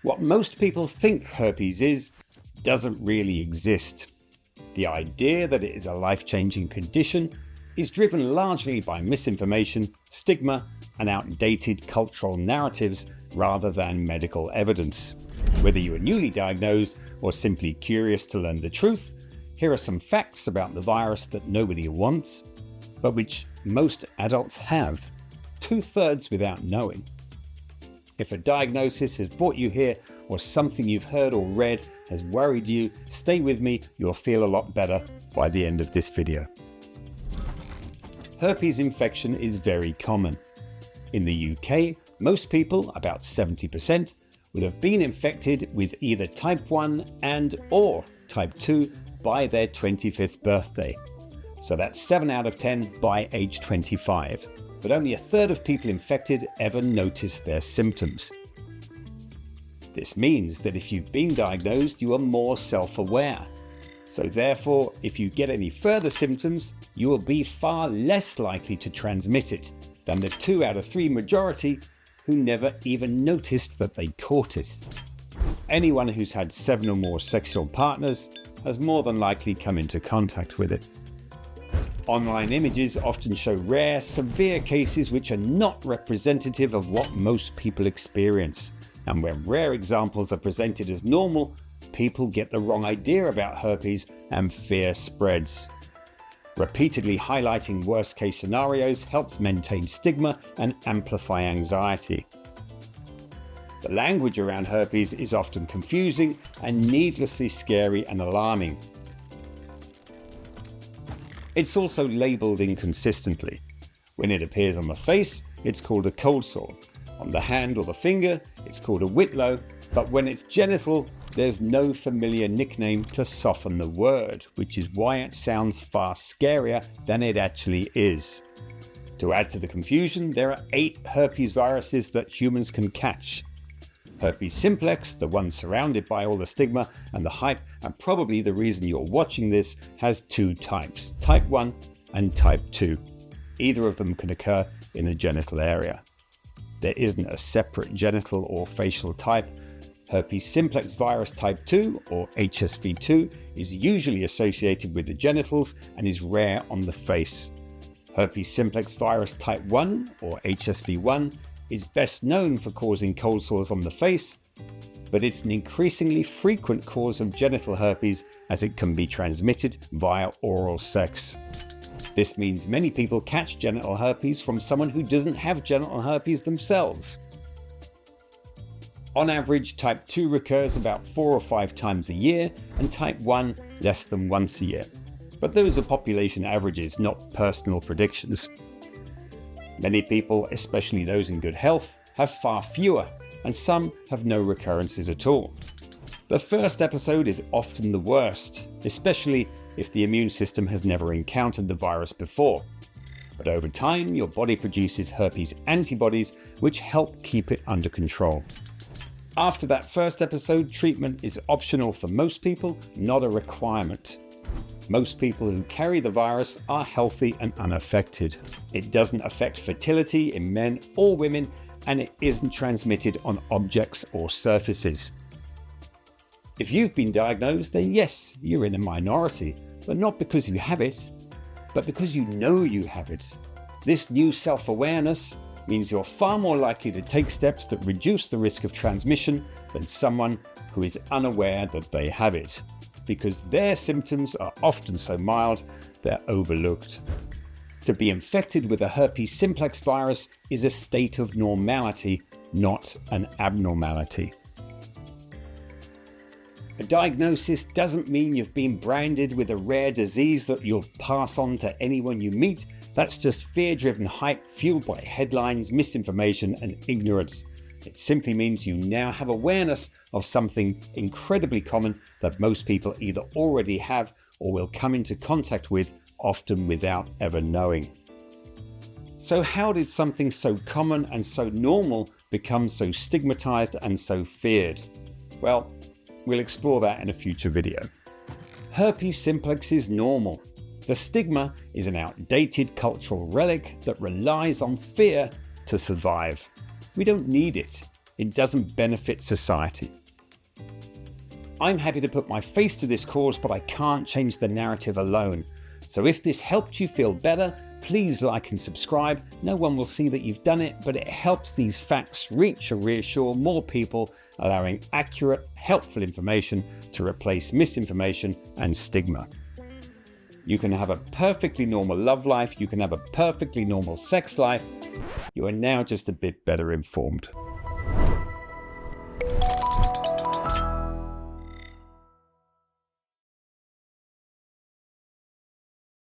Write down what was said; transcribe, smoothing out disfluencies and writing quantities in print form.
What most people think herpes is doesn't really exist. The idea that it is a life-changing condition is driven largely by misinformation, stigma, and outdated cultural narratives rather than medical evidence. Whether you are newly diagnosed or simply curious to learn the truth, here are some facts about the virus that nobody wants, but which most adults have, 2/3 without knowing. If a diagnosis has brought you here or something you've heard or read has worried you, stay with me, you'll feel a lot better by the end of this video. Herpes infection is very common. In the UK, most people, about 70%, would have been infected with either type 1 and/or type 2 by their 25th birthday. So that's 7 out of 10 by age 25. But only 1/3 of people infected ever notice their symptoms. This means that if you've been diagnosed, you are more self-aware. So therefore, if you get any further symptoms, you will be far less likely to transmit it than the 2 out of 3 majority who never even noticed that they caught it. Anyone who's had 7 or more sexual partners has more than likely come into contact with it. Online images often show rare, severe cases which are not representative of what most people experience. And when rare examples are presented as normal, people get the wrong idea about herpes and fear spreads. Repeatedly highlighting worst-case scenarios helps maintain stigma and amplify anxiety. The language around herpes is often confusing and needlessly scary and alarming. It's also labelled inconsistently. When it appears on the face, it's called a cold sore. On the hand or the finger, it's called a whitlow, but when it's genital, there's no familiar nickname to soften the word, which is why it sounds far scarier than it actually is. To add to the confusion, there are 8 herpes viruses that humans can catch. Herpes Simplex, the one surrounded by all the stigma and the hype, and probably the reason you're watching this, has 2 types, type 1 and type 2. Either of them can occur in the genital area. There isn't a separate genital or facial type. Herpes simplex virus type 2, or HSV2, is usually associated with the genitals and is rare on the face. Herpes simplex virus type 1, or HSV1, is best known for causing cold sores on the face, but it's an increasingly frequent cause of genital herpes as it can be transmitted via oral sex. This means many people catch genital herpes from someone who doesn't have genital herpes themselves. On average, type 2 recurs about 4 or 5 times a year and type 1 less than once a year. But those are population averages, not personal predictions. Many people, especially those in good health, have far fewer, and some have no recurrences at all. The first episode is often the worst, especially if the immune system has never encountered the virus before. But over time, your body produces herpes antibodies which help keep it under control. After that first episode, treatment is optional for most people, not a requirement. Most people who carry the virus are healthy and unaffected. It doesn't affect fertility in men or women, and it isn't transmitted on objects or surfaces. If you've been diagnosed, then yes, you're in a minority, but not because you have it, but because you know you have it. This new self-awareness means you're far more likely to take steps that reduce the risk of transmission than someone who is unaware that they have it, because their symptoms are often so mild they're overlooked. To be infected with a herpes simplex virus is a state of normality, not an abnormality. A diagnosis doesn't mean you've been branded with a rare disease that you'll pass on to anyone you meet. That's just fear-driven hype fueled by headlines, misinformation, and ignorance. It simply means you now have awareness of something incredibly common that most people either already have or will come into contact with, often without ever knowing. So how did something so common and so normal become so stigmatized and so feared? Well, we'll explore that in a future video. Herpes simplex is normal. The stigma is an outdated cultural relic that relies on fear to survive. We don't need it. it doesn't benefit society. I'm happy to put my face to this cause, but I can't change the narrative alone. So if this helped you feel better, please like and subscribe. No one will see that you've done it, but it helps these facts reach or reassure more people, allowing accurate, helpful information to replace misinformation and stigma. You can have a perfectly normal love life. You can have a perfectly normal sex life. You are now just a bit better informed.